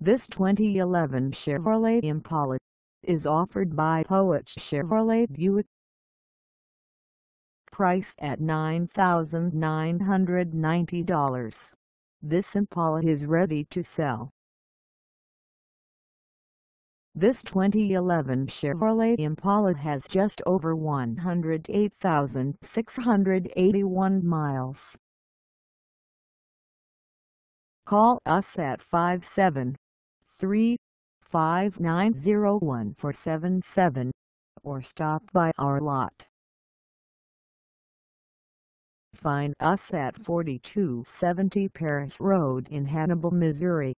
This 2011 Chevrolet Impala is offered by POAGE Chevrolet Buick. Price at $9,990. This Impala is ready to sell. This 2011 Chevrolet Impala has just over 108,681 miles. Call us at 573-590-1477 or stop by our lot. Find us at 4270 Paris Road in Hannibal, Missouri,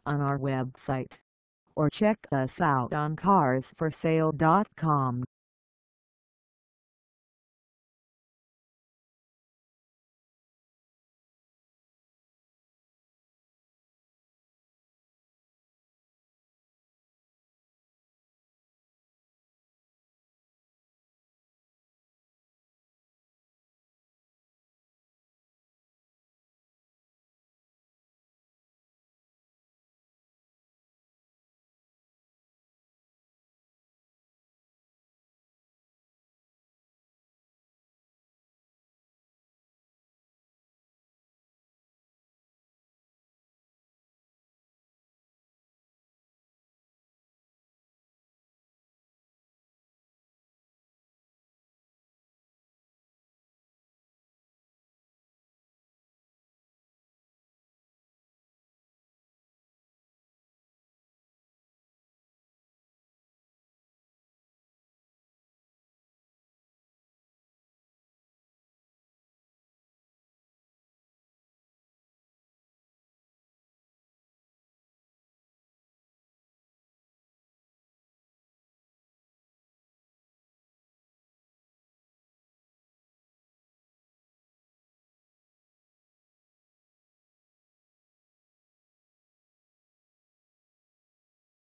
on our website, or check us out on carsforsale.com.